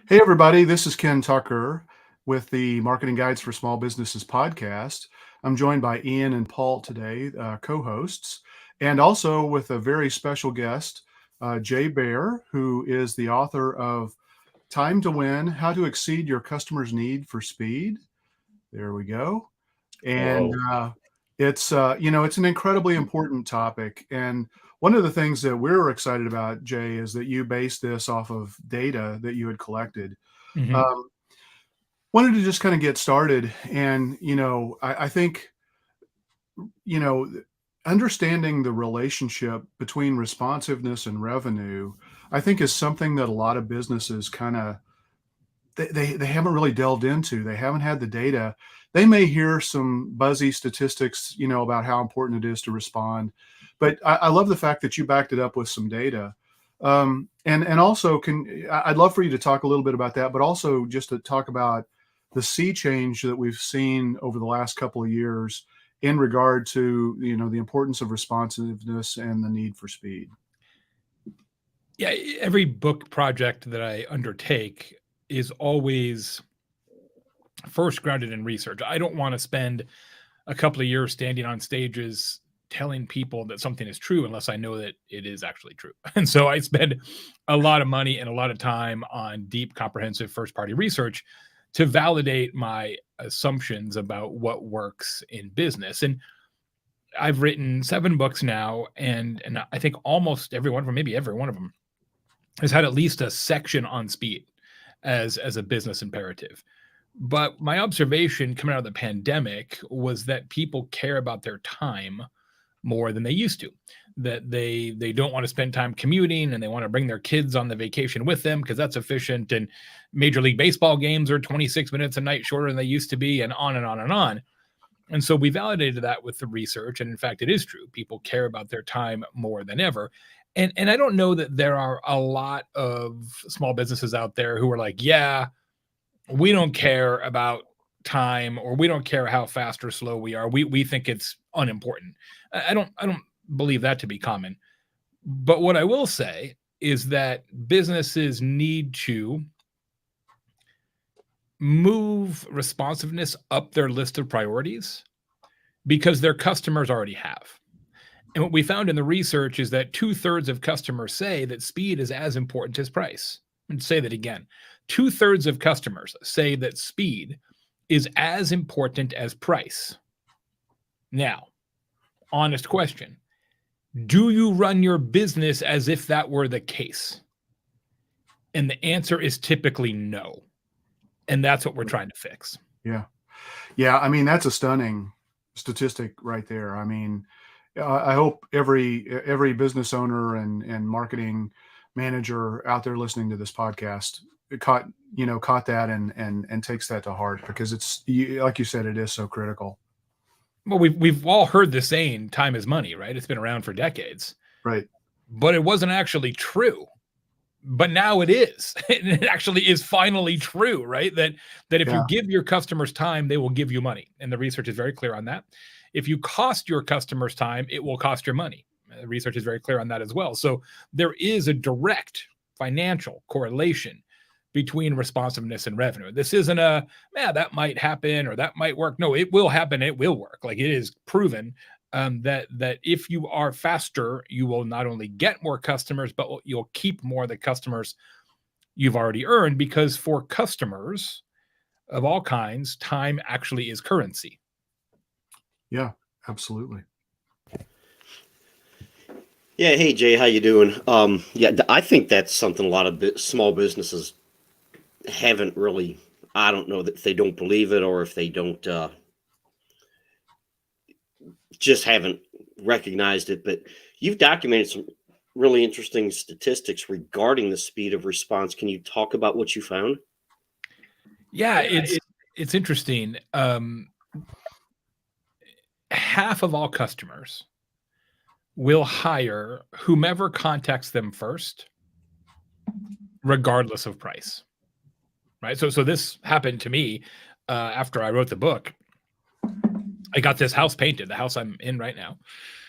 Hey, everybody, this is Ken Tucker with the Marketing Guides for Small Businesses podcast. I'm joined by Ian and Paul today, co hosts, and also with a very special guest, Jay Baer, who is the author of Time to Win: How to Exceed Your Customer's Need for Speed. There we go. And Hello. it's an incredibly important topic. And one of the things that we're excited about, Jay, is that you based this off of data that you had collected. Mhm. Um, Wanted to just kind of get started, and I think you know understanding the relationship between responsiveness and revenue, I think, is something that a lot of businesses kind of they haven't really delved into. They haven't had the data. They may hear some buzzy statistics, about how important it is to respond, but I love the fact that you backed it up with some data. And also, I'd love for you to talk a little bit about that, but also just to talk about the sea change that we've seen over the last couple of years in regard to the importance of responsiveness and the need for speed. Yeah, every book project that I undertake is always first grounded in research. I don't want to spend a couple of years standing on stages telling people that something is true unless I know that it is actually true. And so I spend a lot of money and a lot of time on deep, comprehensive first party research to validate my assumptions about what works in business. And I've written 7 books now, and I think almost every one of them, maybe every one of them, has had at least a section on speed as a business imperative. But my observation coming out of the pandemic was that people care about their time more than they used to. That they don't want to spend time commuting, and they want to bring their kids on the vacation with them because that's efficient. And Major League Baseball games are 26 minutes a night shorter than they used to be, and on and on and on. And so we validated that with the research. And in fact, it is true. People care about their time more than ever. And I don't know that there are a lot of small businesses out there who are like, yeah, we don't care about time, or we don't care how fast or slow we are. We think it's unimportant. I don't believe that to be common. But what I will say is that businesses need to move responsiveness up their list of priorities because their customers already have. And what we found in the research is that 2/3 of customers say that speed is as important as price. And say that again. 2/3 of customers say that speed is as important as price. Now, honest question. Do you run your business as if that were the case? And the answer is typically no. And that's what we're trying to fix. Yeah. Yeah, I mean, that's a stunning statistic right there. I mean, I hope every business owner and marketing manager out there listening to this podcast caught that and takes that to heart, because like you said, it is so critical. Well, we've all heard the saying, time is money, right? It's been around for decades. Right. But it wasn't actually true. But now it is. It actually is finally true, right? That if you Yeah. give your customers time, they will give you money. And the research is very clear on that. If you cost your customers time, it will cost your money. The research is very clear on that as well. So there is a direct financial correlation between responsiveness and revenue. This isn't that might happen or that might work. No, it will happen. It will work. Like, it is proven that if you are faster, you will not only get more customers, but you'll keep more of the customers you've already earned, because for customers of all kinds, time actually is currency. Yeah, absolutely. Yeah, hey Jay, how you doing? I think that's something a lot of small businesses haven't really. I don't know if they don't believe it or if they don't just haven't recognized it. But you've documented some really interesting statistics regarding the speed of response. Can you talk about what you found? Yeah, it's interesting. Half of all customers will hire whomever contacts them first, regardless of price. Right. So this happened to me after I wrote the book. I got this house painted, the house I'm in right now.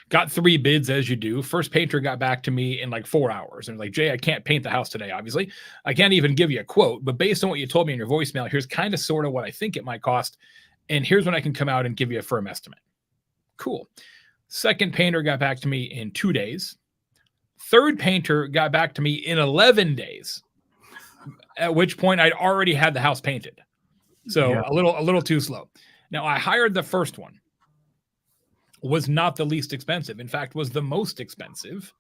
Got 3 bids, as you do. First painter got back to me in like 4 hours. And like, Jay, I can't paint the house today, obviously. I can't even give you a quote, but based on what you told me in your voicemail, here's kind of sort of what I think it might cost. And here's when I can come out and give you a firm estimate. Cool. Second painter got back to me in 2 days. Third painter got back to me in 11 days, at which point I'd already had the house painted. So Yeah. a little too slow. Now I hired the first one. Was not the least expensive. In fact, was the most expensive,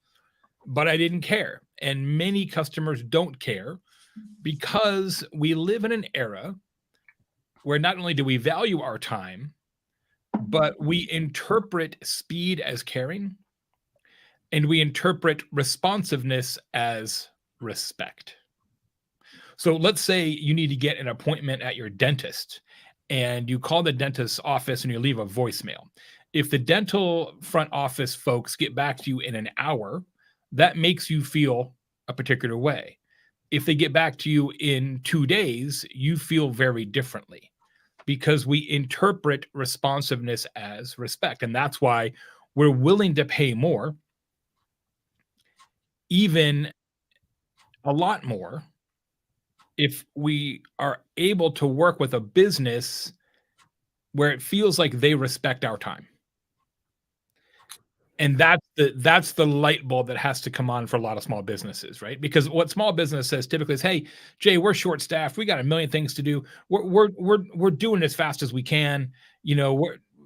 but I didn't care. And many customers don't care because we live in an era where not only do we value our time, but we interpret speed as caring and we interpret responsiveness as respect. So let's say you need to get an appointment at your dentist and you call the dentist's office and you leave a voicemail. If the dental front office folks get back to you in an hour, that makes you feel a particular way. If they get back to you in 2 days, you feel very differently because we interpret responsiveness as respect. And that's why we're willing to pay more, even a lot more, if we are able to work with a business where it feels like they respect our time. And that's the light bulb that has to come on for a lot of small businesses, right? Because what small business says typically is, "Hey, Jay, we're short staffed. We got a million things to do. We're doing as fast as we can. You know,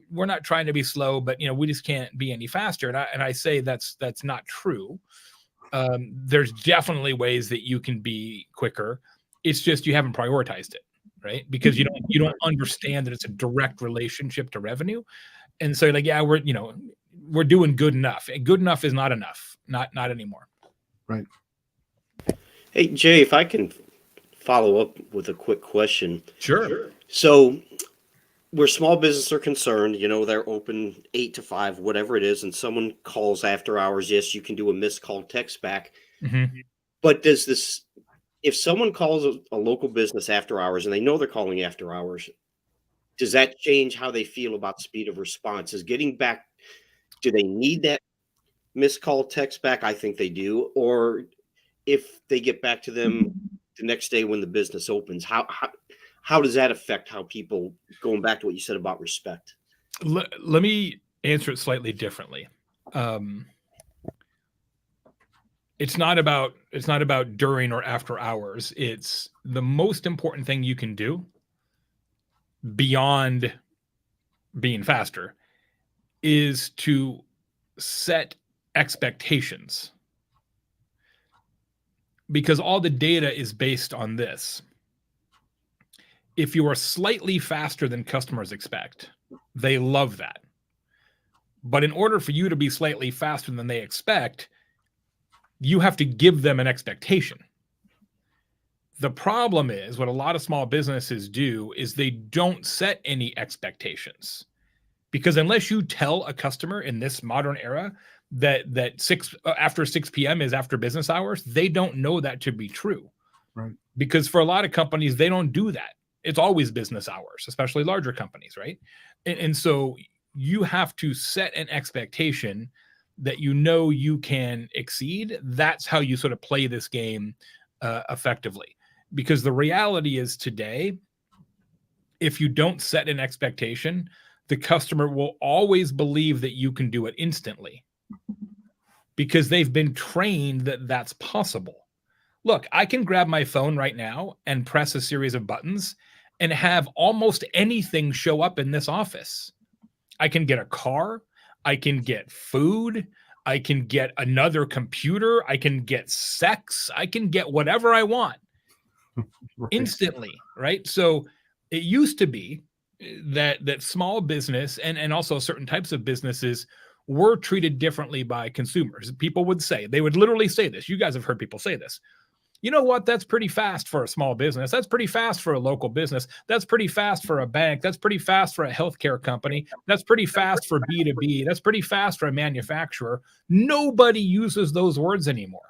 we're not trying to be slow, but you know, we just can't be any faster." And I say that's not true. There's definitely ways that you can be quicker. It's just you haven't prioritized it, right? Because you don't understand that it's a direct relationship to revenue. And so like, yeah, we're doing good enough. And good enough is not enough. Not anymore. Right. Hey, Jay, if I can follow up with a quick question. Sure. So, where small businesses are concerned, you know, they're open 8 to 5, whatever it is, and someone calls after hours, yes, you can do a missed call text back. Mm-hmm. But if someone calls a local business after hours and they know they're calling after hours, does that change how they feel about speed of response? Is getting back, do they need that missed call text back? I think they do. Or if they get back to them the next day when the business opens, how does that affect how people, going back to what you said about respect? Let me answer it slightly differently. It's not about during or after hours. It's the most important thing you can do beyond being faster is to set expectations, because all the data is based on this. If you are slightly faster than customers expect, they love that. But in order for you to be slightly faster than they expect, you have to give them an expectation. The problem is what a lot of small businesses do is they don't set any expectations, because unless you tell a customer in this modern era that after 6 p.m. is after business hours, they don't know that to be true. Right. Because for a lot of companies, they don't do that. It's always business hours, especially larger companies, right? And so you have to set an expectation that you know you can exceed. That's how you sort of play this game effectively. Because the reality is today, if you don't set an expectation, the customer will always believe that you can do it instantly because they've been trained that that's possible. Look, I can grab my phone right now and press a series of buttons and have almost anything show up in this office. I can get a car. I can get food. I can get another computer. I can get sex. I can get whatever I want instantly, right? So it used to be that small business and also certain types of businesses were treated differently by consumers. People would say, they would literally say this. You guys have heard people say this. You know what? That's pretty fast for a small business. That's pretty fast for a local business. That's pretty fast for a bank. That's pretty fast for a healthcare company. That's pretty fast for B2B. That's pretty fast for a manufacturer. Nobody uses those words anymore.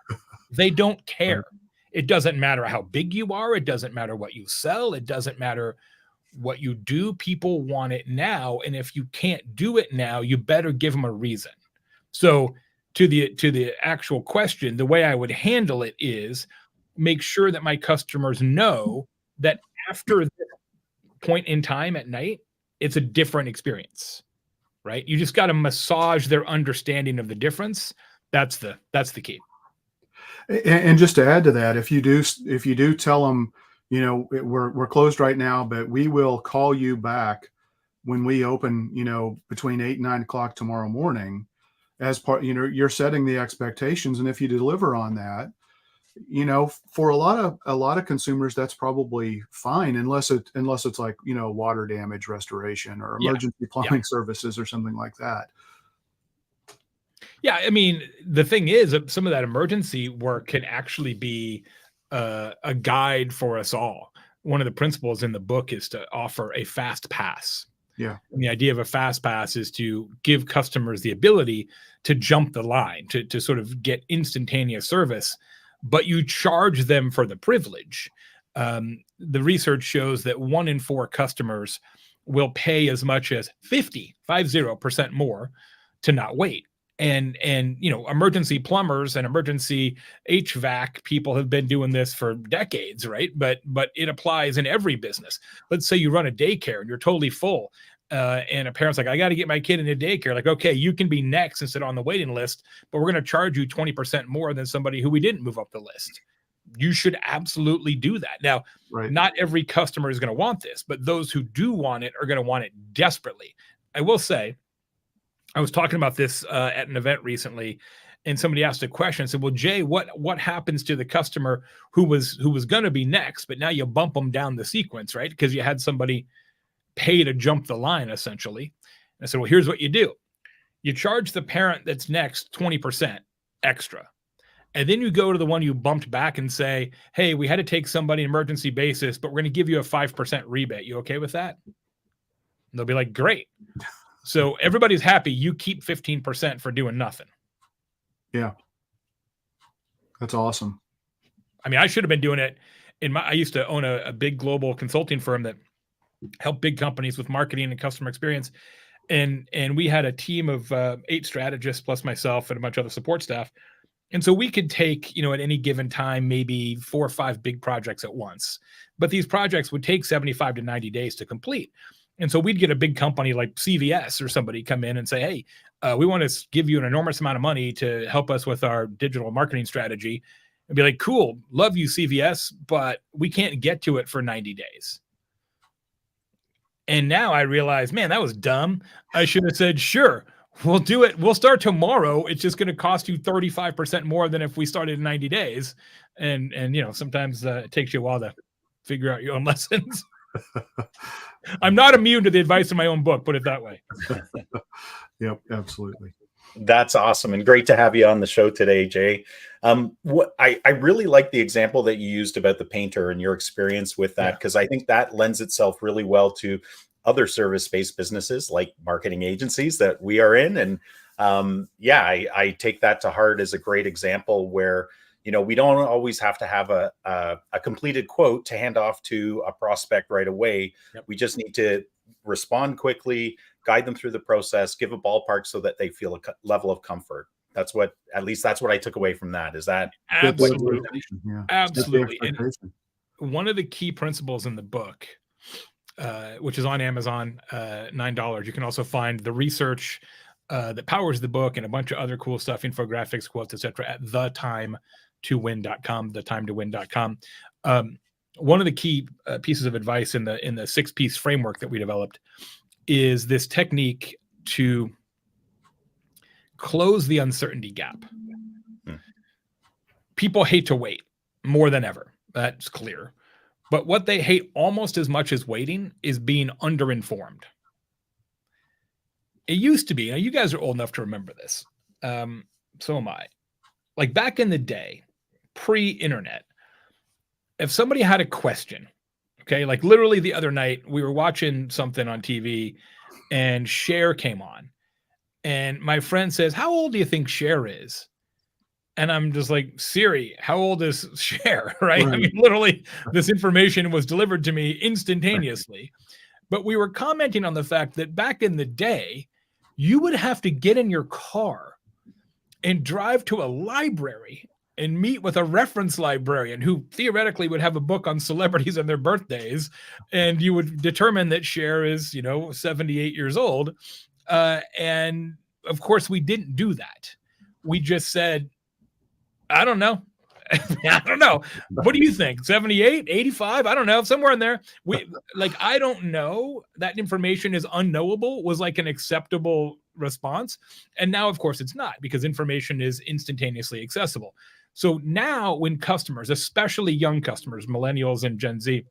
They don't care. It doesn't matter how big you are. It doesn't matter what you sell. It doesn't matter What you do, people want it now, and if you can't do it now, you better give them a reason. So to the actual question, the way I would handle it is make sure that my customers know that after this point in time at night, it's a different experience, right? You just got to massage their understanding of the difference. That's the key. And just to add to that, if you do tell them, you know, we're closed right now, but we will call you back when we open, you know, between 8 and 9 o'clock tomorrow morning, as part, you know, you're setting the expectations. And if you deliver on that, you know, for a lot of consumers, that's probably fine, unless it's like, you know, water damage restoration or Yeah. emergency plumbing services or something like that. Yeah, I mean, the thing is, some of that emergency work can actually be a guide for us all. One of the principles in the book is to offer a fast pass. Yeah. And the idea of a fast pass is to give customers the ability to jump the line, to sort of get instantaneous service, but you charge them for the privilege. The research shows that 1 in 4 customers will pay as much as 50% more to not wait. And you know, emergency plumbers and emergency HVAC people have been doing this for decades, right? But it applies in every business. Let's say you run a daycare and you're totally full, and a parent's like, I got to get my kid into daycare. Like, okay, you can be next and sit on the waiting list, but we're going to charge you 20% more than somebody who we didn't move up the list. You should absolutely do that. Now, Right. not every customer is going to want this, but those who do want it are going to want it desperately. I will say, I was talking about this at an event recently, and somebody asked a question. I said, "Well, Jay, what happens to the customer who was going to be next, but now you bump them down the sequence, right? Because you had somebody pay to jump the line, essentially." And I said, "Well, here's what you do: you charge the parent that's next 20% extra, and then you go to the one you bumped back and say, hey, we had to take somebody emergency basis, but we're going to give you a 5% rebate. You okay with that?" And they'll be like, "Great." So everybody's happy. You keep 15% for doing nothing. Yeah. That's awesome. I mean, I should have been doing it I used to own a big global consulting firm that helped big companies with marketing and customer experience. And we had a team of 8 strategists plus myself and a bunch of other support staff. And so we could take, you know, at any given time, maybe 4 or 5 big projects at once. But these projects would take 75 to 90 days to complete. And so we'd get a big company like CVS or somebody come in and say, hey, we want to give you an enormous amount of money to help us with our digital marketing strategy. And be like, cool, love you, CVS, but we can't get to it for 90 days. And now I realize, man, that was dumb. I should have said, sure, we'll do it. We'll start tomorrow. It's just going to cost you 35% more than if we started in 90 days. And you know, sometimes it takes you a while to figure out your own lessons. I'm not immune to the advice in my own book, put it that way. Yep, absolutely. That's awesome, and great to have you on the show today, Jay. What I really like the example that you used about the painter and your experience with that, because I think that lends itself really well to other service-based businesses like marketing agencies that we are in. And I take that to heart as a great example where, you know, we don't always have to have a completed quote to hand off to a prospect right away. Yep. We just need to respond quickly, guide them through the process, give a ballpark so that they feel a level of comfort. At least that's what I took away from that. Is that absolutely, yeah. Absolutely. And one of the key principles in the book, which is on Amazon, $9. You can also find the research that powers the book and a bunch of other cool stuff, infographics, quotes, etc. at thetimetowin.com, thetimetowin.com. One of the key pieces of advice in the 6-piece framework that we developed is this technique to close the uncertainty gap. People hate to wait more than ever. That's clear. But what they hate almost as much as waiting is being underinformed. It used to be, now you guys are old enough to remember this. So am I. Like back in the day, pre-internet, if somebody had a question, okay, like literally the other night, we were watching something on TV and Cher came on. And my friend says, how old do you think Cher is? And I'm just like, Siri, how old is Cher? Right? I mean, literally, this information was delivered to me instantaneously. But we were commenting on the fact that back in the day, you would have to get in your car and drive to a library and meet with a reference librarian who theoretically would have a book on celebrities and their birthdays. And you would determine that Cher is, 78 years old. And of course, we didn't do that. We just said, I don't know. I don't know. What do you think? 78, 85? I don't know. Somewhere in there. I don't know. That information is unknowable was like an acceptable response. And now, of course, it's not, because information is instantaneously accessible. So now when customers, especially young customers, millennials and Gen Z,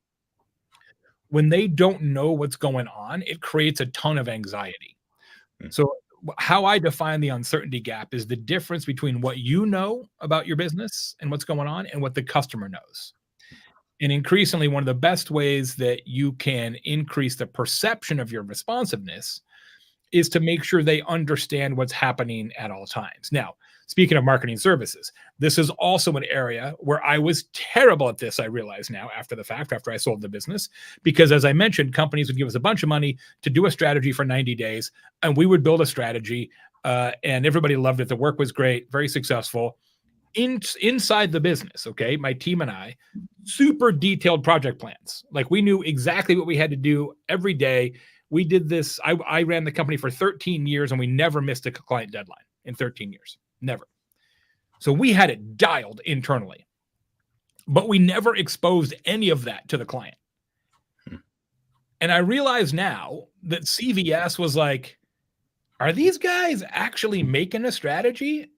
when they don't know what's going on, it creates a ton of anxiety. So how I define the uncertainty gap is the difference between what you know about your business and what's going on and what the customer knows. And increasingly, one of the best ways that you can increase the perception of your responsiveness is to make sure they understand what's happening at all times. Now, speaking of marketing services, this is also an area where I was terrible at this, I realize now after the fact, after I sold the business, because as I mentioned, companies would give us a bunch of money to do a strategy for 90 days, and we would build a strategy, and everybody loved it. The work was great, very successful. Inside the business, okay, my team and I, super detailed project plans. Like we knew exactly what we had to do every day. We did this. I ran the company for 13 years and we never missed a client deadline in 13 years. Never. So we had it dialed internally, but we never exposed any of that to the client. And I realize now that CVS was like, are these guys actually making a strategy?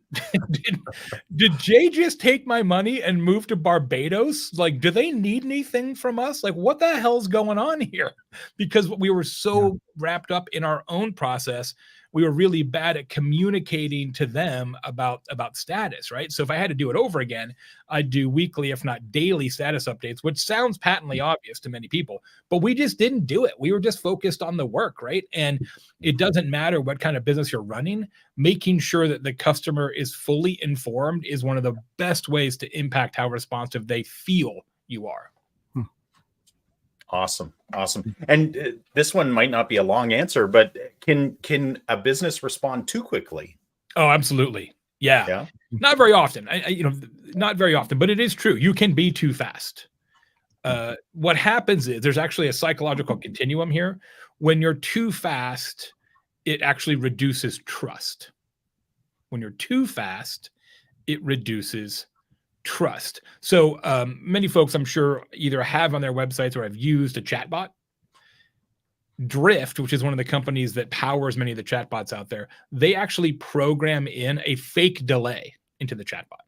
Did Jay just take my money and move to Barbados? Like, do they need anything from us? Like, what the hell's going on here? Because we were so wrapped up in our own process, we were really bad at communicating to them about status, right? So if I had to do it over again, I'd do weekly, if not daily status updates, which sounds patently obvious to many people, but we just didn't do it. We were just focused on the work, right? And it doesn't matter what kind of business you're running, making sure that the customer is fully informed is one of the best ways to impact how responsive they feel you are. Awesome. And this one might not be a long answer, but can a business respond too quickly? Oh, absolutely. Yeah. Not very often. Not very often, but it is true. You can be too fast. What happens is there's actually a psychological continuum here. When you're too fast, it actually reduces trust. When you're too fast, it reduces trust. So many folks, I'm sure, either have on their websites or have used a chatbot. Drift, which is one of the companies that powers many of the chatbots out there, they actually program in a fake delay into the chatbot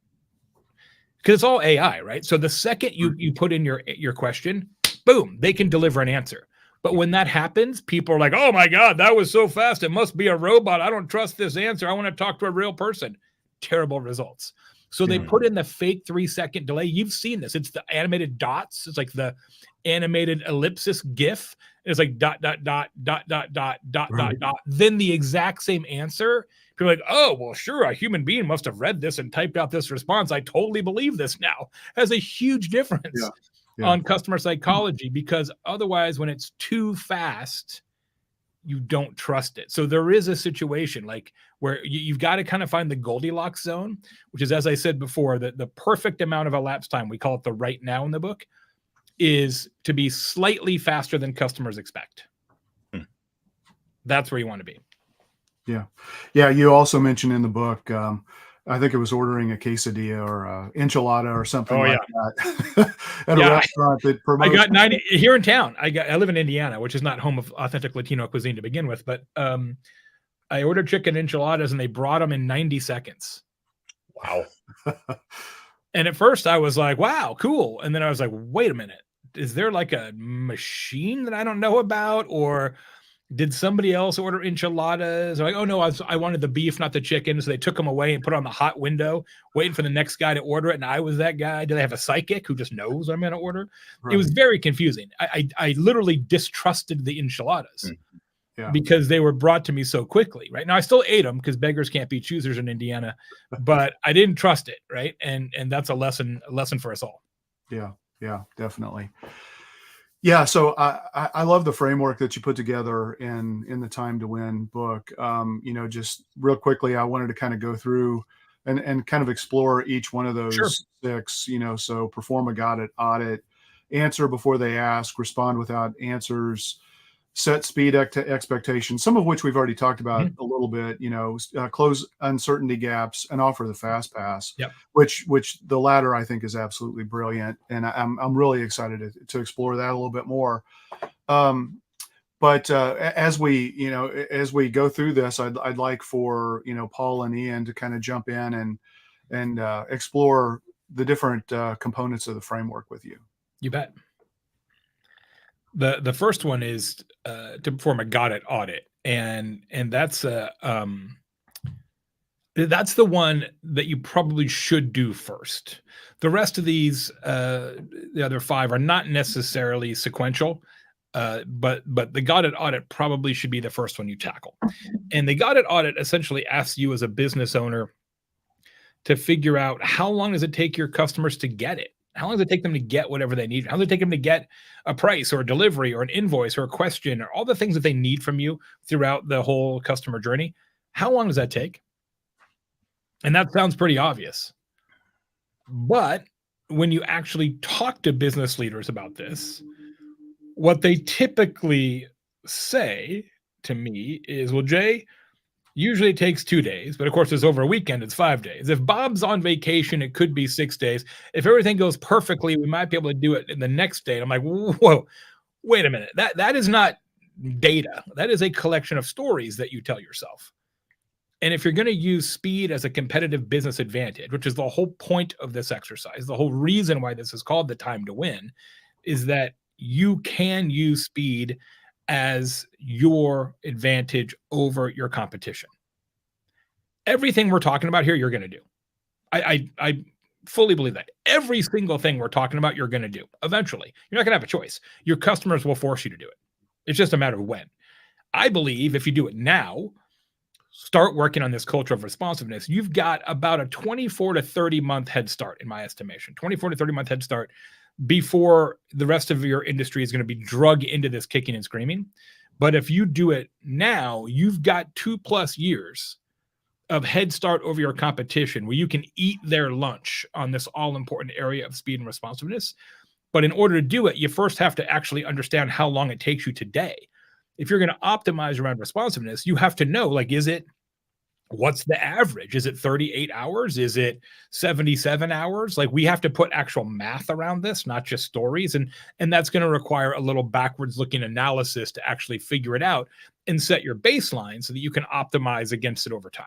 because it's all AI, right? So the second you put in your question, boom, they can deliver an answer. But when that happens, people are like, oh my God, that was so fast. It must be a robot. I don't trust this answer. I want to talk to a real person. Terrible results. So they put in the fake 3-second delay. You've seen this. It's the animated dots. It's like the animated ellipsis GIF. It's like ... Then the exact same answer. People are like, oh, well, sure. A human being must have read this and typed out this response. I totally believe this now. Has a huge difference on customer psychology, because otherwise when it's too fast, you don't trust it. So there is a situation like where you've got to kind of find the Goldilocks zone, which is, as I said before, that the perfect amount of elapsed time, we call it the right now in the book, is to be slightly faster than customers expect. That's where you want to be. Yeah. You also mentioned in the book, I think it was ordering a quesadilla or a enchilada or something like that at a restaurant that promotes. I got 90 here in town. I live in Indiana, which is not home of authentic Latino cuisine to begin with, but I ordered chicken enchiladas and they brought them in 90 seconds. Wow. And at first I was like, wow, cool. And then I was like, wait a minute. Is there like a machine that I don't know about? Or did somebody else order enchiladas? They're like, oh no, I wanted the beef, not the chicken. So they took them away and put it on the hot window, waiting for the next guy to order it. And I was that guy. Do they have a psychic who just knows what I'm going to order? Right. It was very confusing. I literally distrusted the enchiladas because they were brought to me so quickly. Right now, I still ate them because beggars can't be choosers in Indiana, but I didn't trust it. Right, and that's a lesson for us all. Yeah, definitely. Yeah, so I love the framework that you put together in the Time to Win book. Just real quickly, I wanted to kind of go through and kind of explore each one of Sure. those six. So perform a got it audit, answer before they ask, respond without answers, set speed expectations, some of which we've already talked about Mhm. a little bit. Close uncertainty gaps and offer the fast pass, Yep. which the latter I think is absolutely brilliant, and I'm really excited to explore that a little bit more. Um, but as we go through this, I'd like for Paul and Ian to kind of jump in and explore the different components of the framework with you. You bet. The first one is to perform a got it audit, and that's the one that you probably should do first. The rest of these, the other five, are not necessarily sequential, but the got it audit probably should be the first one you tackle. And the got it audit essentially asks you as a business owner to figure out how long does it take your customers to get it? How long does it take them to get whatever they need? How long does it take them to get a price or a delivery or an invoice or a question or all the things that they need from you throughout the whole customer journey? How long does that take? And that sounds pretty obvious. But when you actually talk to business leaders about this, what they typically say to me is, well, Jay, usually it takes 2 days, but of course, it's over a weekend, it's 5 days. If Bob's on vacation, it could be 6 days. If everything goes perfectly, we might be able to do it in the next day. And I'm like, whoa, wait a minute. That is not data. That is a collection of stories that you tell yourself. And if you're going to use speed as a competitive business advantage, which is the whole point of this exercise, the whole reason why this is called the Time to Win, is that you can use speed as your advantage over your competition. Everything we're talking about here, you're going to do. I fully believe that. Every single thing we're talking about, you're going to do eventually. You're not going to have a choice. Your customers will force you to do it. It's just a matter of when. I believe if you do it now, start working on this culture of responsiveness, you've got about a 24 to 30 month head start, in my estimation. 24 to 30 month head start before the rest of your industry is going to be drug into this kicking and screaming. But if you do it now, you've got 2+ years of head start over your competition where you can eat their lunch on this all important area of speed and responsiveness. But in order to do it, you first have to actually understand how long it takes you today. If you're going to optimize around responsiveness, you have to know, like, what's the average? Is it 38 hours? Is it 77 hours? Like, we have to put actual math around this, not just stories. And that's going to require a little backwards looking analysis to actually figure it out and set your baseline so that you can optimize against it over time.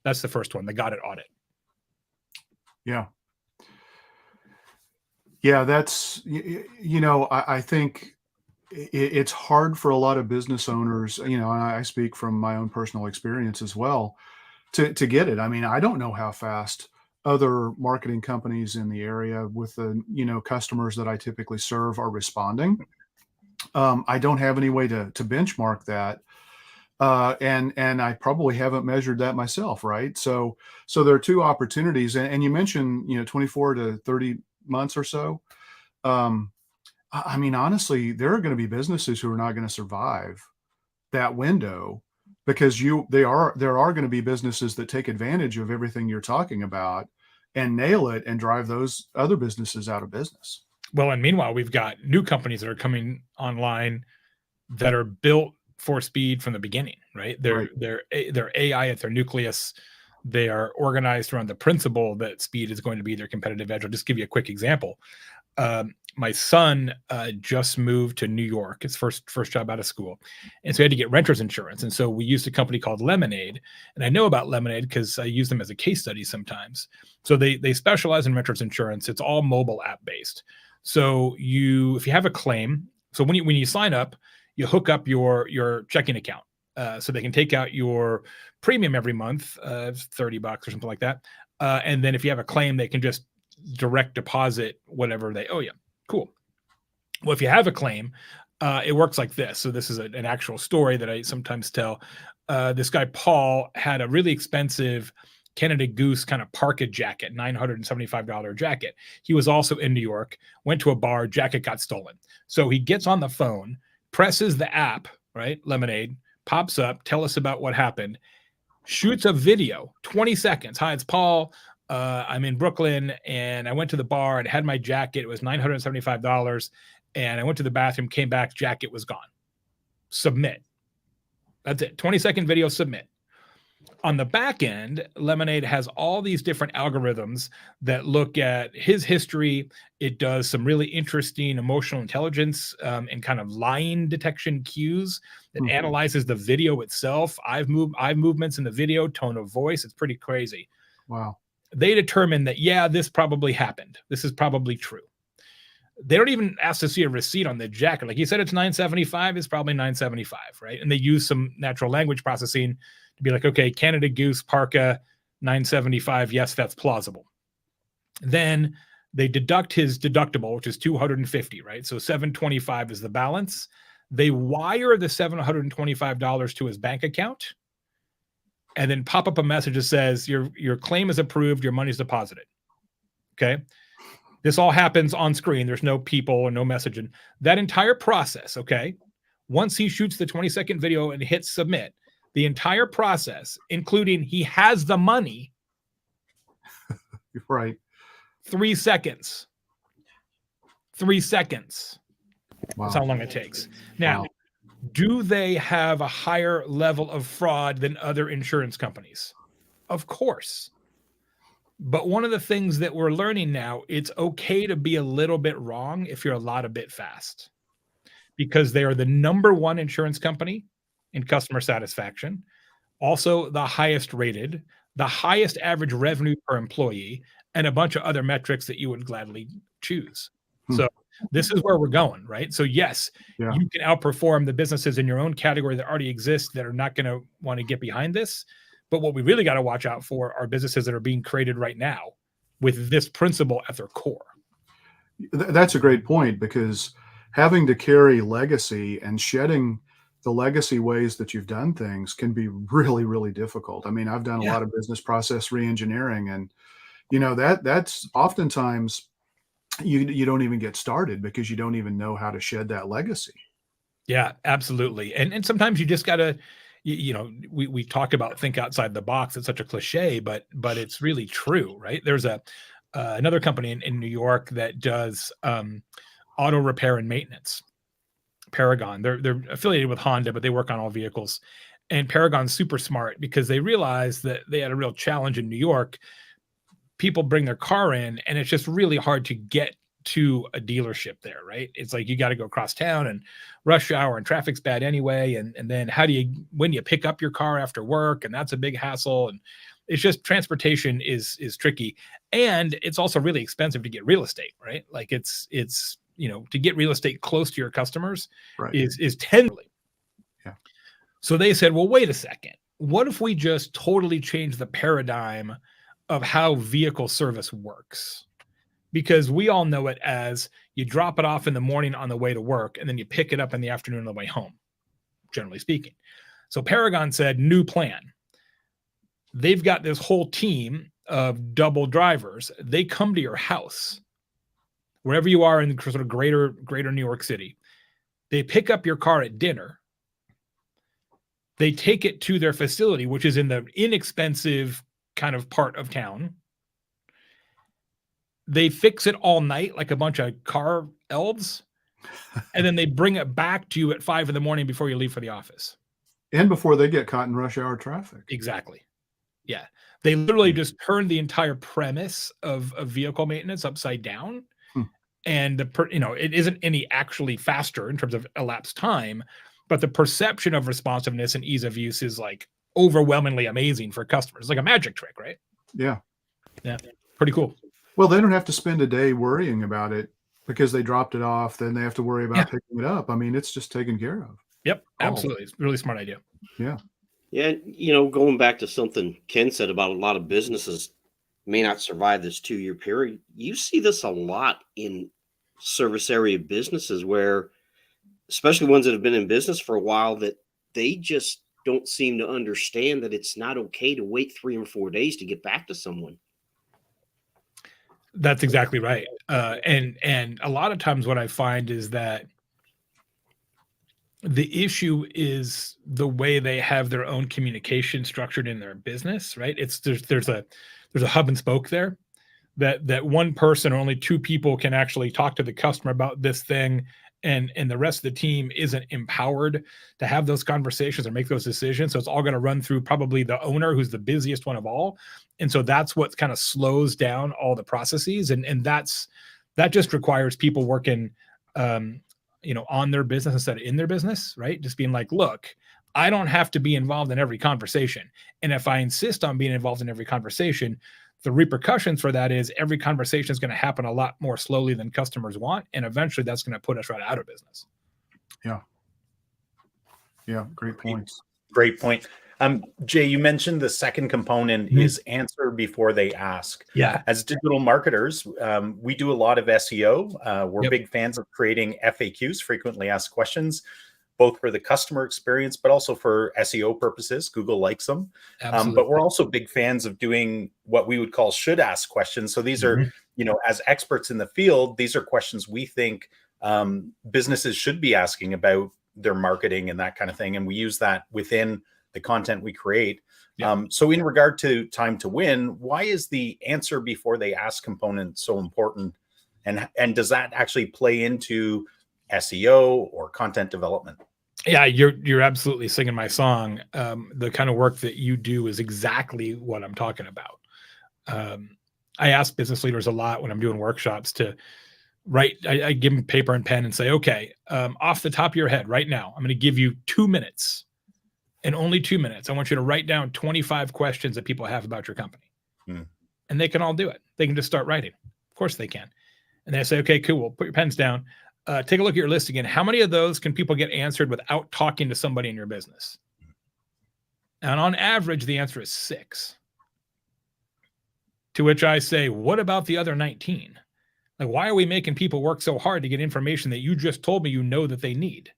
That's the first one, the got it audit. Yeah. Yeah, that's, I think it's hard for a lot of business owners, and I speak from my own personal experience as well, to get it. I mean, I don't know how fast other marketing companies in the area with the, customers that I typically serve are responding. I don't have any way to benchmark that. And I probably haven't measured that myself, right? So there are two opportunities, and you mentioned 24 to 30 months or so. Um, I mean, honestly, there are going to be businesses who are not going to survive that window because there are going to be businesses that take advantage of everything you're talking about and nail it and drive those other businesses out of business. Well, and meanwhile, we've got new companies that are coming online that are built for speed from the beginning, right? Right. They're AI at their nucleus. They are organized around the principle that speed is going to be their competitive edge. I'll just give you a quick example. My son just moved to New York, his first job out of school, and so he had to get renter's insurance. And so we used a company called Lemonade, and I know about Lemonade because I use them as a case study sometimes. So they specialize in renter's insurance. It's all mobile app based. So if you have a claim, so when you sign up, you hook up your checking account. So they can take out your premium every month, $30 or something like that. And then if you have a claim, they can just direct deposit whatever they owe you. Cool. Well, if you have a claim, it works like this. So this is an actual story that I sometimes tell. This guy, Paul, had a really expensive Canada Goose kind of parka jacket, $975 jacket. He was also in New York, went to a bar, jacket got stolen. So he gets on the phone, presses the app, right? Lemonade, pops up, tell us about what happened, shoots a video, 20 seconds. Hi, it's Paul. I'm in Brooklyn and I went to the bar and had my jacket. It was $975. And I went to the bathroom, came back, jacket was gone. Submit. That's it. 20-second video, submit. On the back end, Lemonade has all these different algorithms that look at his history. It does some really interesting emotional intelligence and kind of line detection cues that analyzes the video itself, eye movements in the video, tone of voice. It's pretty crazy. Wow. They determine that, yeah, this probably happened. This is probably true. They don't even ask to see a receipt on the jacket. Like you said, it's $975. It's probably $975, right? And they use some natural language processing to be like, okay, Canada Goose parka, $975. Yes, that's plausible. Then they deduct his deductible, which is $250, right? So $725 is the balance. They wire the $725 to his bank account and then pop up a message that says your claim is approved, your money's deposited. Okay. This all happens on screen. There's no people or no messaging. That entire process, okay, once he shoots the 20-second video and hits submit, the entire process, including he has the money, Right. 3 seconds. 3 seconds. Wow. That's how long it takes. Now, Wow. do they have a higher level of fraud than other insurance companies? Of course. But one of the things that we're learning now, it's okay to be a little bit wrong if you're a bit fast, because they are the number one insurance company in customer satisfaction, also the highest rated, the highest average revenue per employee, and a bunch of other metrics that you would gladly choose. So this is where we're going, right? So yes, Yeah. you can outperform the businesses in your own category that already exist that are not going to want to get behind this. But what we really got to watch out for are businesses that are being created right now with this principle at their core. That's a great point, because having to carry legacy and shedding the legacy ways that you've done things can be really, really difficult. I mean, I've done a lot of business process reengineering, and that's oftentimes you don't even get started because you don't even know how to shed that legacy. Yeah, absolutely. And sometimes you just got to, we talk about think outside the box. It's such a cliche, but it's really true, right? There's another company in New York that does auto repair and maintenance. Paragon. They're affiliated with Honda, but they work on all vehicles. And Paragon's super smart because they realized that they had a real challenge in New York. People bring their car in, and it's just really hard to get to a dealership there, right? It's like you got to go across town and rush hour and traffic's bad anyway. And then when do you pick up your car after work? And that's a big hassle. And it's just transportation is tricky. And it's also really expensive to get real estate, right? Like it's to get real estate close to your customers is tenderly. Yeah. So they said, well, wait a second. What if we just totally change the paradigm of how vehicle service works? Because we all know it as you drop it off in the morning on the way to work, and then you pick it up in the afternoon on the way home, generally speaking. So Paragon said, new plan. They've got this whole team of double drivers. They come to your house, wherever you are in the sort of greater New York City. They pick up your car at dinner. They take it to their facility, which is in the inexpensive kind of part of town. They fix it all night like a bunch of car elves, and then they bring it back to you at 5 a.m. before you leave for the office. And before they get caught in rush hour traffic. Exactly. Yeah. They literally just turned the entire premise of vehicle maintenance upside down. And it isn't any actually faster in terms of elapsed time, but the perception of responsiveness and ease of use is like overwhelmingly amazing for customers. It's like a magic trick, right? Yeah. Yeah. Pretty cool. Well, they don't have to spend a day worrying about it because they dropped it off. Then they have to worry about picking it up. I mean, it's just taken care of. Yep. Absolutely. It's a really smart idea. Yeah. Yeah. Going back to something Ken said about a lot of businesses may not survive this 2-year period. You see this a lot in service area businesses where, especially ones that have been in business for a while, that they just don't seem to understand that it's not okay to wait 3 or 4 days to get back to someone. That's exactly right. And a lot of times what I find is that the issue is the way they have their own communication structured in their business, right? It's there's a hub and spoke there, that one person or only two people can actually talk to the customer about this thing, and the rest of the team isn't empowered to have those conversations or make those decisions. So it's all going to run through probably the owner, who's the busiest one of all. And so that's what kind of slows down all the processes. And that just requires people working on their business instead of in their business, right? Just being like, look, I don't have to be involved in every conversation. And if I insist on being involved in every conversation, the repercussions for that is every conversation is going to happen a lot more slowly than customers want. And eventually that's going to put us right out of business. Yeah. Yeah. Great points. Great point. Jay, you mentioned the second component is answer before they ask. Yeah. As digital marketers, we do a lot of SEO. We're big fans of creating FAQs, frequently asked questions, both for the customer experience, but also for SEO purposes. Google likes them. But we're also big fans of doing what we would call should ask questions. So these are, as experts in the field, these are questions we think businesses should be asking about their marketing and that kind of thing. And we use that within the content we create. So in regard to time to win, why is the answer before they ask component so important? And does that actually play into SEO or content development? Yeah, you're absolutely singing my song. The kind of work that you do is exactly what I'm talking about. I ask business leaders a lot when I'm doing workshops to write. I give them paper and pen and say, okay, off the top of your head right now, I'm going to give you 2 minutes, and only 2 minutes. I want you to write down 25 questions that people have about your company. And they can all do it. They can just start writing. Of course they can. And they say, okay, cool. Put your pens down. Take a look at your list again. How many of those can people get answered without talking to somebody in your business? And on average, the answer is 6. To which I say, what about the other 19? Like, why are we making people work so hard to get information that you just told me you know that they need?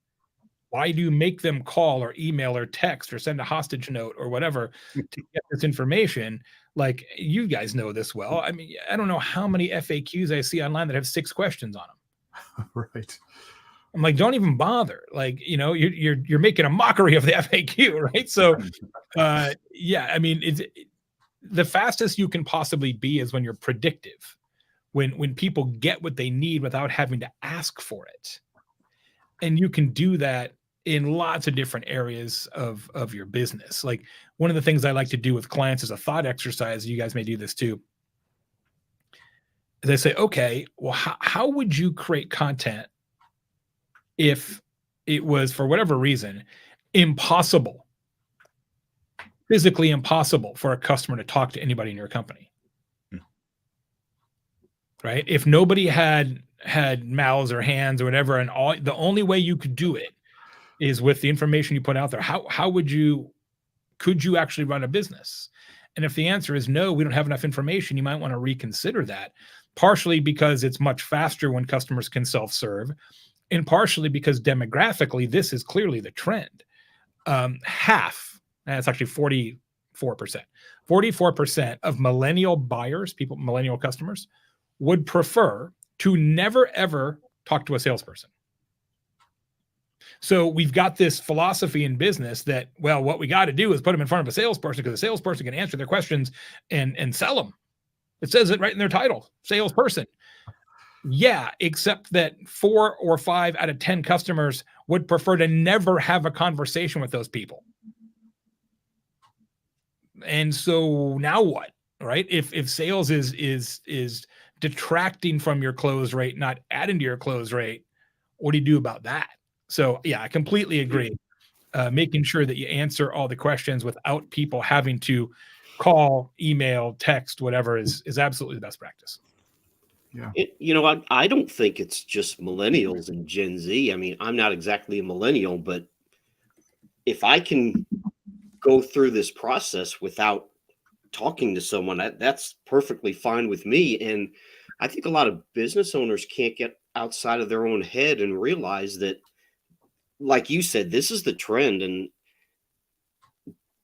Why do you make them call or email or text or send a hostage note or whatever to get this information? Like, you guys know this well. I mean, I don't know how many FAQs I see online that have 6 questions on them. Right. I'm like, don't even bother. Like, you're making a mockery of the FAQ, right? So, yeah, I mean, the fastest you can possibly be is when you're predictive, when people get what they need without having to ask for it. And you can do that in lots of different areas of your business. Like, one of the things I like to do with clients is a thought exercise. You guys may do this too. They say, okay, well, how would you create content if it was, for whatever reason, impossible, physically impossible for a customer to talk to anybody in your company? Right? If nobody had mouths or hands or whatever, and the only way you could do it is with the information you put out there, could you actually run a business? And if the answer is no, we don't have enough information, you might want to reconsider that, partially because it's much faster when customers can self-serve, and partially because demographically, this is clearly the trend. Half, that's actually 44% of millennial buyers, millennial customers, would prefer to never, ever talk to a salesperson. So we've got this philosophy in business that, well, what we got to do is put them in front of a salesperson, because the salesperson can answer their questions and sell them. It says it right in their title, salesperson. Yeah, except that 4 or 5 out of 10 customers would prefer to never have a conversation with those people. And so now what, right? If sales is detracting from your close rate, not adding to your close rate, what do you do about that? So yeah, I completely agree. Making sure that you answer all the questions without people having to call, email, text, whatever is absolutely the best practice. Yeah. I don't think it's just millennials and Gen Z. I mean, I'm not exactly a millennial, but if I can go through this process without talking to someone, that's perfectly fine with me. And I think a lot of business owners can't get outside of their own head and realize that, like you said, this is the trend. And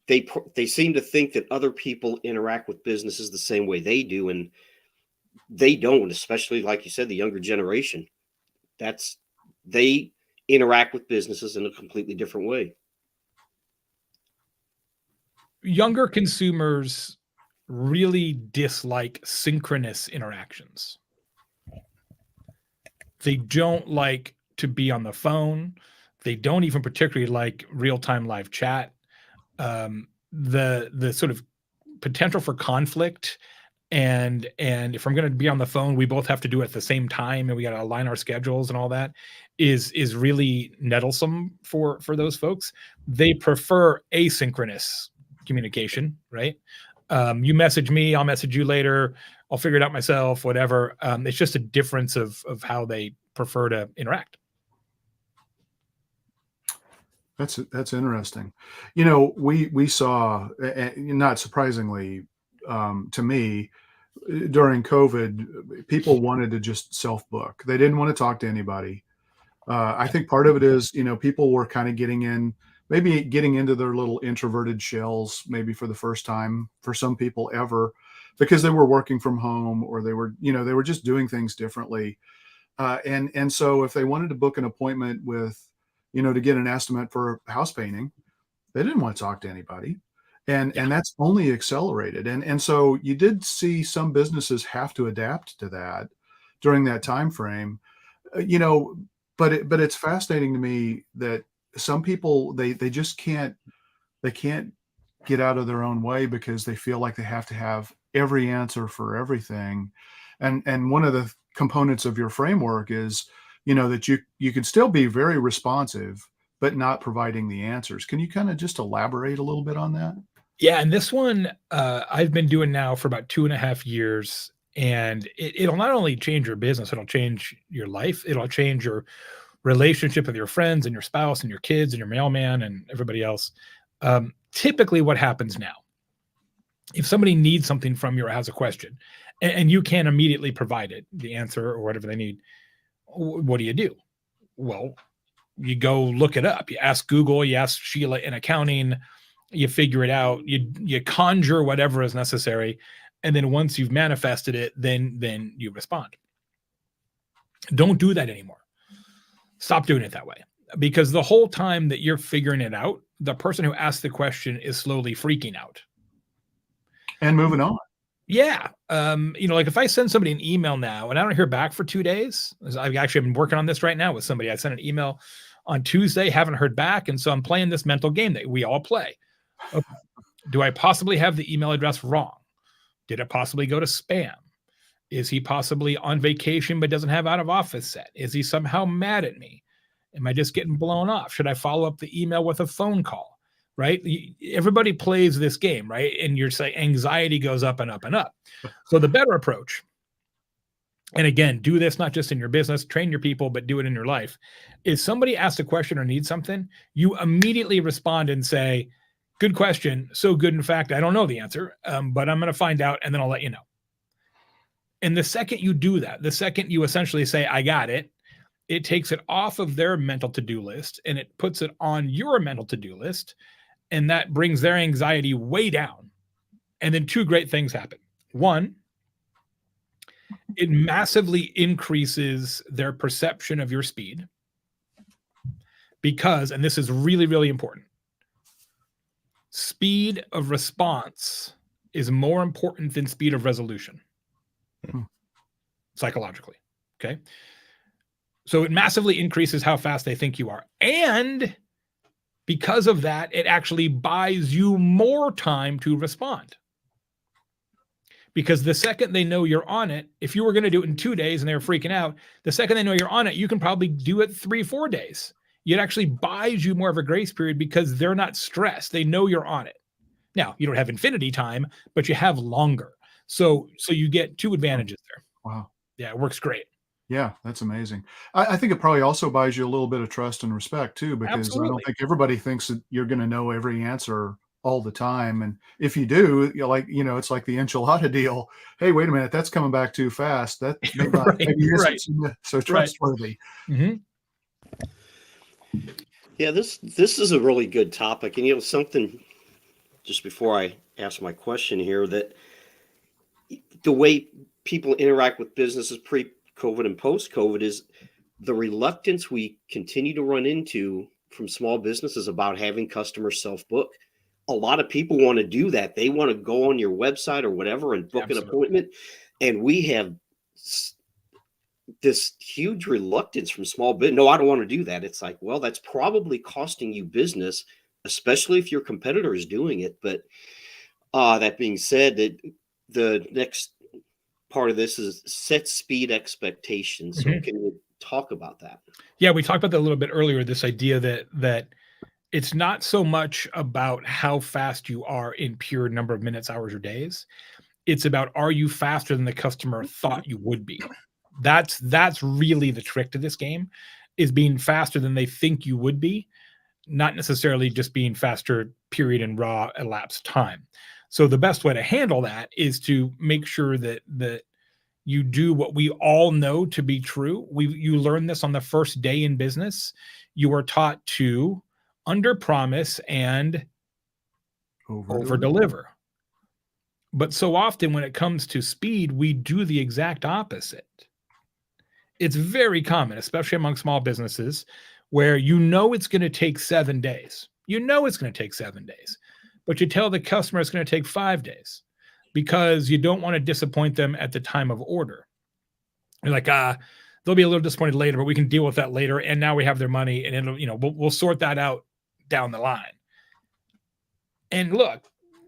they seem to think that other people interact with businesses the same way they do, and they don't. Especially like you said, the younger generation. That's they interact with businesses in a completely different way. Younger consumers really dislike synchronous interactions. They don't like to be on the phone. They don't even particularly like real-time live chat. The sort of potential for conflict, and if I'm going to be on the phone, we both have to do it at the same time, and we got to align our schedules and all that, is really nettlesome for those folks. They prefer asynchronous communication, right? You message me, I'll message you later, I'll figure it out myself, whatever. It's just a difference of how they prefer to interact. That's interesting. You know, we saw, not surprisingly, to me, during COVID, people wanted to just self-book. They didn't want to talk to anybody. I think part of it is, you know, people were kind of maybe getting into their little introverted shells, maybe for the first time for some people ever, because they were working from home, or they were, you know, they were just doing things differently. And so if they wanted to book an appointment with, you know, to get an estimate for house painting, they didn't want to talk to anybody. And that's only accelerated. And so you did see some businesses have to adapt to that during that time frame. You know, but it's fascinating to me that some people, they just can't get out of their own way because they feel like they have to have every answer for everything. And one of the components of your framework is, you know, that you can still be very responsive, but not providing the answers. Can you kind of just elaborate a little bit on that? Yeah, and this one I've been doing now for about 2.5 years, and it'll not only change your business, it'll change your life, it'll change your relationship with your friends and your spouse and your kids and your mailman and everybody else. Typically, what happens now, if somebody needs something from you or has a question, and you can't immediately provide it, the answer or whatever they need, what do? Well, you go look it up. You ask Google, you ask Sheila in accounting, you figure it out, you conjure whatever is necessary, and then once you've manifested it, then you respond. Don't do that anymore. Stop doing it that way, because the whole time that you're figuring it out, the person who asked the question is slowly freaking out And moving on. Yeah. You know, like if I send somebody an email now and I don't hear back for 2 days, I've actually been working on this right now with somebody. I sent an email on Tuesday, haven't heard back. And so I'm playing this mental game that we all play. Okay. Do I possibly have the email address wrong? Did it possibly go to spam? Is he possibly on vacation but doesn't have out of office set? Is he somehow mad at me? Am I just getting blown off? Should I follow up the email with a phone call? Right? Everybody plays this game, right? And you're saying anxiety goes up and up and up. So the better approach, and again, do this not just in your business, train your people, but do it in your life, is somebody asks a question or needs something, you immediately respond and say, good question. So good, in fact, I don't know the answer, but I'm going to find out and then I'll let you know. And the second you do that, the second you essentially say, I got it, it takes it off of their mental to-do list and it puts it on your mental to-do list. And that brings their anxiety way down. And then 2 great things happen. 1, it massively increases their perception of your speed because, and this is really, really important, speed of response is more important than speed of resolution. Psychologically. Okay. So it massively increases how fast they think you are. And because of that, it actually buys you more time to respond. Because the second they know you're on it, if you were going to do it in 2 days and they were freaking out, the second they know you're on it, you can probably do it 3-4 days. It actually buys you more of a grace period because they're not stressed. They know you're on it. Now, you don't have infinity time, but you have longer. So you get 2 advantages there. Wow. Yeah, it works great. Yeah, that's amazing. I think it probably also buys you a little bit of trust and respect too, because I Absolutely. don't think everybody thinks that you're going to know every answer all the time. And if you do, you're like, you know, it's like the enchilada deal. Hey, wait a minute, that's coming back too fast. That may not, Right, maybe isn't right. so trustworthy. Mhm. Yeah, this is a really good topic, and something just before I ask my question here, that the way people interact with businesses pre-COVID and post-COVID is the reluctance we continue to run into from small businesses about having customers self-book. A lot of people want to do that. They want to go on your website or whatever and book Absolutely. an appointment. And we have this huge reluctance from small business. No, I don't want to do that. It's like, well, that's probably costing you business, especially if your competitor is doing it. But that being said, that the next part of this is set speed expectations. So can you talk about that? Yeah, we talked about that a little bit earlier. This idea that it's not so much about how fast you are in pure number of minutes, hours, or days. It's about, are you faster than the customer thought you would be? That's really the trick to this game, is being faster than they think you would be, not necessarily just being faster, period, in raw elapsed time. So the best way to handle that is to make sure that you do what we all know to be true. You learn this on the first day in business. You are taught to under promise and over deliver. But so often when it comes to speed, we do the exact opposite. It's very common, especially among small businesses, where you know it's going to take 7 days. You know it's going to take 7 days, but you tell the customer it's going to take 5 days because you don't want to disappoint them at the time of order. You're like, they'll be a little disappointed later, but we can deal with that later. And now we have their money, and it'll, we'll sort that out down the line. And look,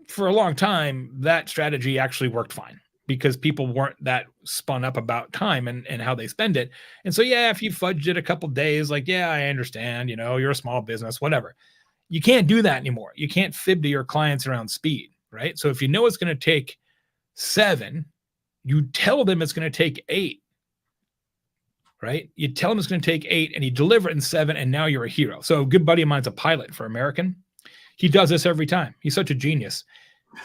for a long time, that strategy actually worked fine because people weren't that spun up about time and how they spend it. And so, yeah, if you fudged it a couple days, like, yeah, I understand, you're a small business, whatever. You can't do that anymore. You can't fib to your clients around speed, right? So if you know it's going to take 7, you tell them it's going to take 8, right? You tell them it's going to take 8 and you deliver it in 7, and now you're a hero. So a good buddy of mine's a pilot for American. He does this every time. He's such a genius.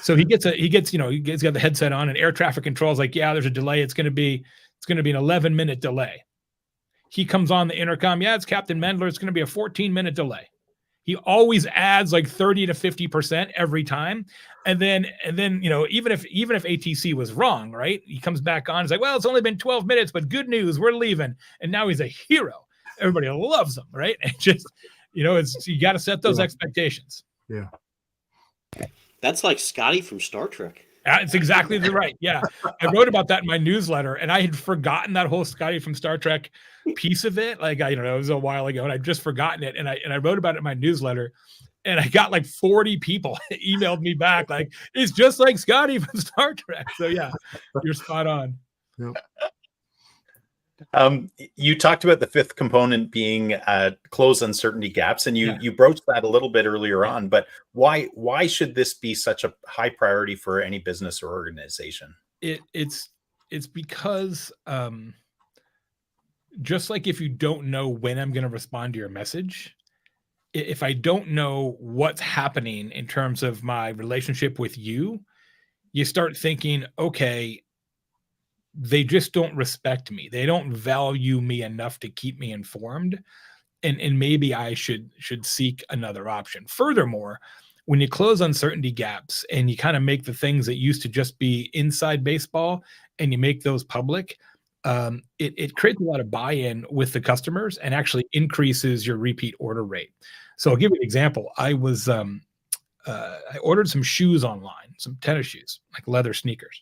So he's got the headset on, and air traffic control is like, yeah, there's a delay. It's going to be an 11-minute delay. He comes on the intercom. Yeah, it's Captain Mendler. It's going to be a 14-minute delay. He always adds like 30 to 50% every time. And then, even if ATC was wrong, right? He comes back on. He's like, well, it's only been 12 minutes, but good news, we're leaving. And now he's a hero. Everybody loves him, right? And just, you got to set those expectations. Yeah. That's like Scotty from Star Trek. It's exactly right. Yeah. I wrote about that in my newsletter, and I had forgotten that whole Scotty from Star Trek piece of it. Like, it was a while ago, and I'd just forgotten it. And I wrote about it in my newsletter, and I got like 40 people emailed me back. Like, it's just like Scotty from Star Trek. So yeah, you're spot on. Yep. You talked about the fifth component being close uncertainty gaps, and you broached that a little bit earlier on. But why should this be such a high priority for any business or organization? It's because just like if you don't know when I'm going to respond to your message, if I don't know what's happening in terms of my relationship with you, you start thinking, okay, they just don't respect me. They don't value me enough to keep me informed. And maybe I should seek another option. Furthermore, when you close uncertainty gaps and you kind of make the things that used to just be inside baseball and you make those public, it creates a lot of buy-in with the customers and actually increases your repeat order rate. So I'll give you an example. I ordered some shoes online, some tennis shoes, like leather sneakers.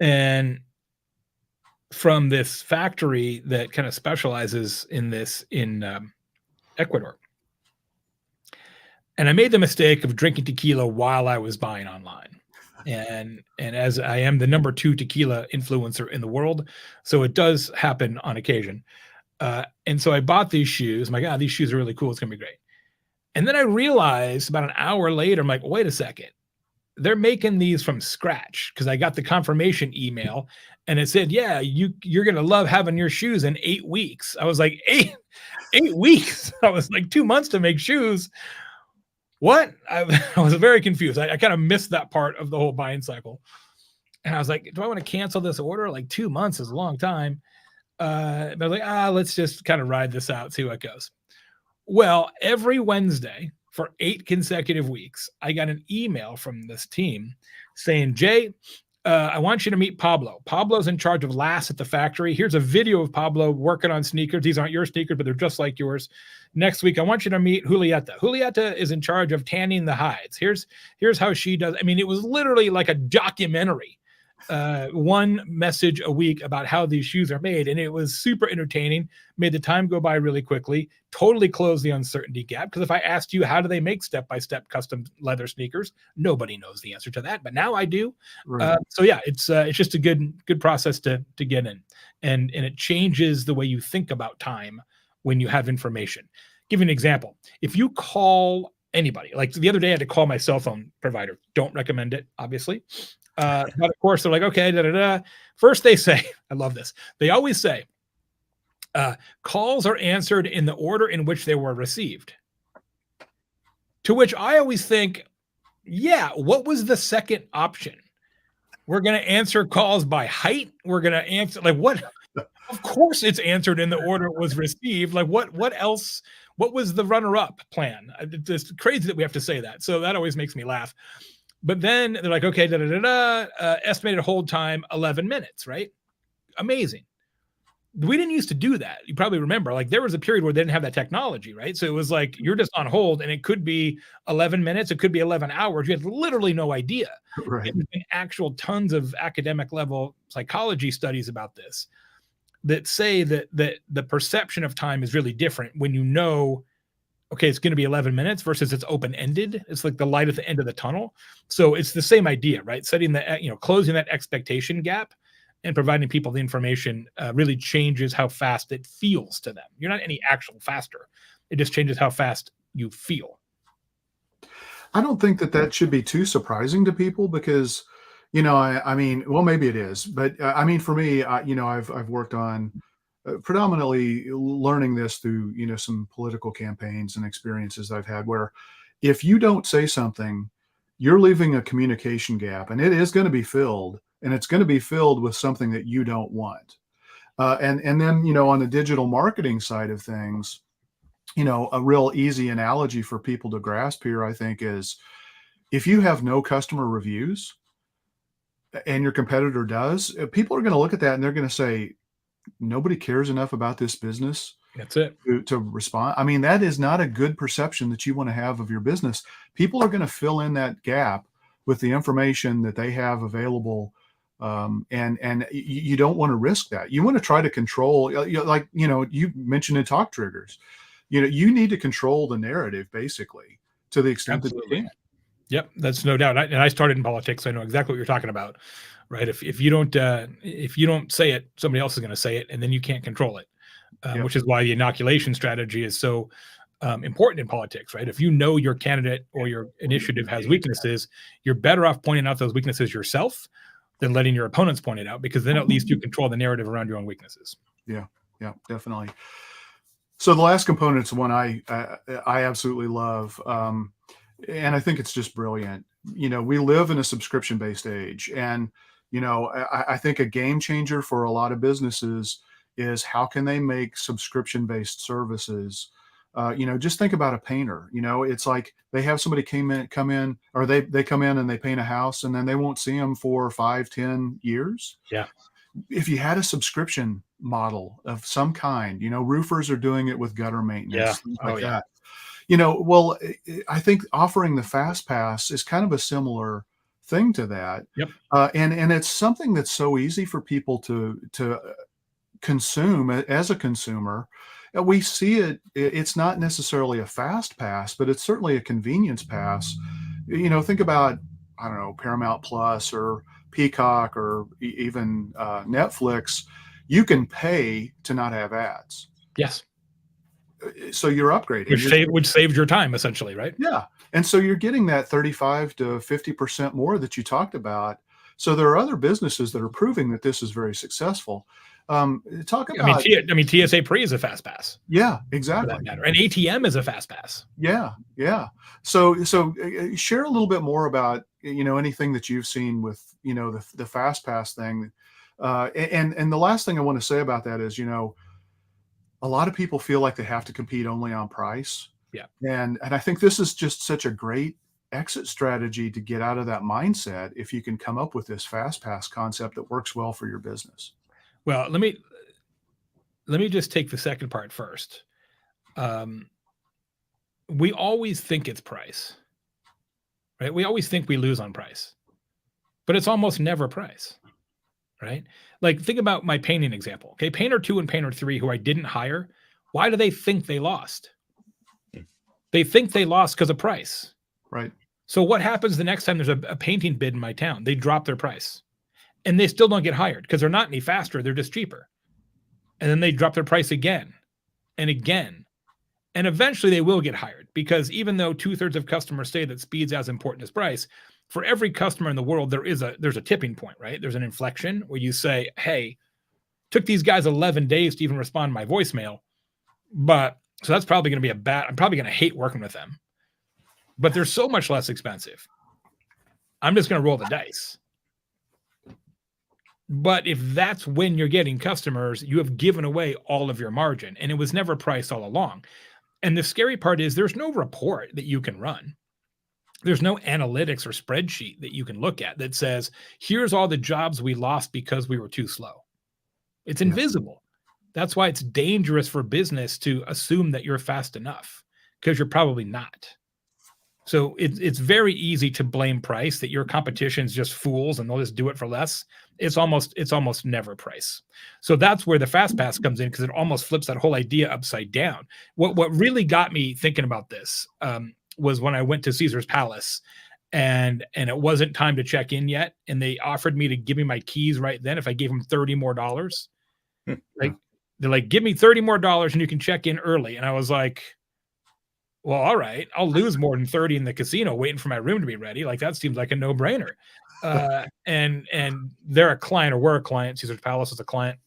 And from this factory that kind of specializes in this in Ecuador. And I made the mistake of drinking tequila while I was buying online. And as I am the number 2 tequila influencer in the world, so it does happen on occasion. And so I bought these shoes. I'm like, these shoes are really cool. It's going to be great. And then I realized about an hour later, I'm like, wait a second. They're making these from scratch, because I got the confirmation email and it said, yeah, you're going to love having your shoes in 8 weeks. I was like, 8 weeks. I was like 2 months to make shoes. What? I was very confused. I kind of missed that part of the whole buying cycle. And I was like, do I want to cancel this order? Like 2 months is a long time. But I was like, let's just kind of ride this out, see what goes. Well, every Wednesday for 8 consecutive weeks, I got an email from this team saying, Jay, I want you to meet Pablo. Pablo's in charge of last at the factory. Here's a video of Pablo working on sneakers. These aren't your sneakers, but they're just like yours. Next week, I want you to meet Julieta. Julieta is in charge of tanning the hides. Here's how she does. I mean, it was literally like a documentary. One message a week about how these shoes are made. And it was super entertaining, made the time go by really quickly, totally closed the uncertainty gap. Because if I asked you, how do they make step-by-step custom leather sneakers? Nobody knows the answer to that, but now I do. Right. So yeah, it's just a good process to get in. And it changes the way you think about time when you have information. Give you an example. If you call anybody, like the other day I had to call my cell phone provider. Don't recommend it, obviously. But of course they're like, okay, First they say, I love this. They always say, calls are answered in the order in which they were received. To which I always think, yeah, what was the second option? We're going to answer calls by height. We're going to answer like what? Of course it's answered in the order it was received. Like what else? What was the runner-up plan? It's crazy that we have to say that. So that always makes me laugh. But then they're like, okay, estimated hold time, 11 minutes, right? Amazing. We didn't used to do that. You probably remember, like there was a period where they didn't have that technology, right? So it was like, you're just on hold and it could be 11 minutes. It could be 11 hours. You had literally no idea. Right. There's been actual tons of academic level psychology studies about this that say that the perception of time is really different when you know, okay, it's going to be 11 minutes versus it's open-ended. It's like the light at the end of the tunnel. So it's the same idea, right? Setting that, closing that expectation gap and providing people the information really changes how fast it feels to them. You're not any actual faster. It just changes how fast you feel. I don't think that should be too surprising to people because, I mean, well, maybe it is, but I mean, for me, I've worked on predominantly learning this through, some political campaigns and experiences I've had where if you don't say something, you're leaving a communication gap and it is going to be filled and it's going to be filled with something that you don't want. And then, on the digital marketing side of things, a real easy analogy for people to grasp here, I think, is if you have no customer reviews and your competitor does, people are going to look at that and they're going to say, nobody cares enough about this business That's it. to respond. I mean, that is not a good perception that you want to have of your business. People are going to fill in that gap with the information that they have available. And you don't want to risk that. You want to try to control, like, you mentioned in talk triggers, you need to control the narrative basically to the extent Absolutely. that you can. Yep, that's no doubt. And I started in politics, so I know exactly what you're talking about, right? If you don't say it, somebody else is going to say it, and then you can't control it, Yep. which is why the inoculation strategy is so important in politics, right? If you know your candidate or your initiative has weaknesses, you're better off pointing out those weaknesses yourself than letting your opponents point it out, because then at least you control the narrative around your own weaknesses. Yeah, definitely. So the last component is one I absolutely love. And I think it's just brilliant. We live in a subscription-based age, and I think a game changer for a lot of businesses is how can they make subscription-based services. Just think about a painter. It's like they have somebody come in, or they come in and they paint a house, and then they won't see them for 5, 10 years. Yeah. If you had a subscription model of some kind, roofers are doing it with gutter maintenance, things like that. Well, I think offering the Fast Pass is kind of a similar thing to that. Yep. And it's something that's so easy for people to consume as a consumer. We see it. It's not necessarily a fast pass, but it's certainly a convenience pass. Think about, I don't know, Paramount Plus or Peacock or even Netflix. You can pay to not have ads. Yes. So you're upgrading. Which saves your time, essentially, right? Yeah. And so you're getting that 35 to 50% more that you talked about. So there are other businesses that are proving that this is very successful. Talk about. I mean, TSA Pre is a fast pass. Yeah, exactly. For that matter. And ATM is a fast pass. Yeah. So share a little bit more about anything that you've seen with the fast pass thing. And the last thing I want to say about that is a lot of people feel like they have to compete only on price. Yeah. And I think this is just such a great exit strategy to get out of that mindset if you can come up with this fast pass concept that works well for your business. Well, let me just take the second part first. We always think it's price, right? We always think we lose on price, but it's almost never price, right? Like think about my painting example. Okay, painter 2 and painter 3 who I didn't hire, why do they think they lost? They think they lost because of price. Right. So what happens the next time there's a painting bid in my town? They drop their price and they still don't get hired because they're not any faster. They're just cheaper. And then they drop their price again and again. And eventually they will get hired because even though 2/3 of customers say that speed's as important as price, for every customer in the world, there's a tipping point, right? There's an inflection where you say, hey, took these guys 11 days to even respond to my voicemail. But so that's probably going to be I'm probably going to hate working with them, but they're so much less expensive. I'm just going to roll the dice. But if that's when you're getting customers, you have given away all of your margin and it was never priced all along. And the scary part is there's no report that you can run. There's no analytics or spreadsheet that you can look at that says, here's all the jobs we lost because we were too slow. It's invisible. That's why it's dangerous for business to assume that you're fast enough because you're probably not. So it's very easy to blame price, that your competition's just fools and they'll just do it for less. It's almost never price. So that's where the fast pass comes in because it almost flips that whole idea upside down. What really got me thinking about this was when I went to Caesar's Palace and it wasn't time to check in yet. And they offered me to give me my keys right then if I gave them $30 more. Like they're like, give me $30 more and you can check in early. And I was like, well, all right, I'll lose more than 30 in the casino waiting for my room to be ready. Like that seems like a no-brainer. And they're a client, or we're a client. Caesar's Palace is a client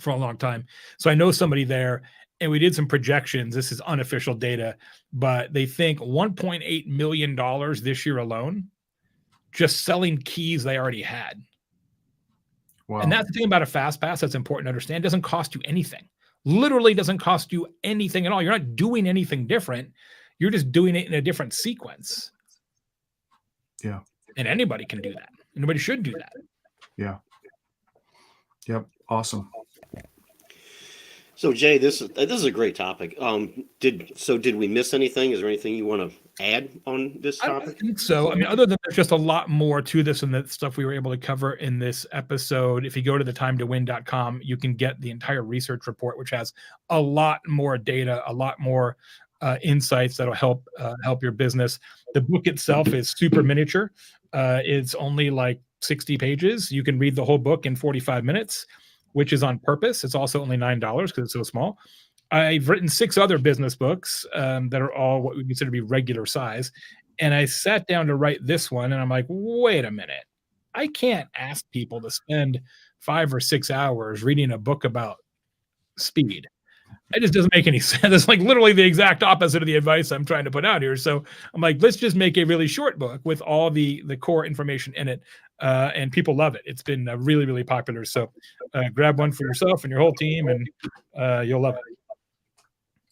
for a long time. So I know somebody there and we did some projections. This is unofficial data, but they think $1.8 million this year alone, just selling keys they already had. Wow. And that's the thing about a fast pass that's important to understand. It doesn't cost you anything. Literally doesn't cost you anything at all. You're not doing anything different. You're just doing it in a different sequence. Yeah. And anybody can do that. Anybody should do that. Yeah. Yep. Awesome. So Jay, this is a great topic. Did we miss anything? Is there anything you want to add on this topic? I don't think so. I mean, other than there's just a lot more to this and the stuff we were able to cover in this episode. If you go to thetimetoWin.com, you can get the entire research report, which has a lot more data, a lot more insights that'll help your business. The book itself is super miniature. It's only like 60 pages. You can read the whole book in 45 minutes, which is on purpose. It's also only $9 because it's so small. I've written 6 other business books that are all what we consider to be regular size. And I sat down to write this one and I'm like, wait a minute. I can't ask people to spend 5 or 6 hours reading a book about speed. It just doesn't make any sense. It's like literally the exact opposite of the advice I'm trying to put out here. So I'm like, let's just make a really short book with all the core information in it. And people love it. It's been really, really popular. So grab one for yourself and your whole team and you'll love it.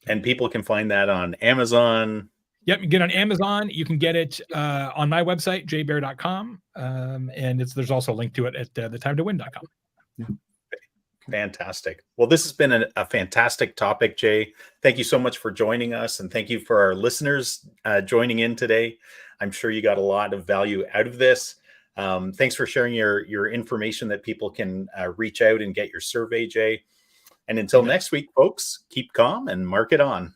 And people can find that on Amazon. Yep, you get on Amazon. You can get it on my website, jbaer.com. And there's also a link to it at thetimetoWin.com. Yeah. Fantastic. Well, this has been a fantastic topic, Jay. Thank you so much for joining us. And thank you for our listeners joining in today. I'm sure you got a lot of value out of this. Thanks for sharing your information that people can reach out and get your survey, Jay. And until next week, folks, keep calm and mark it on.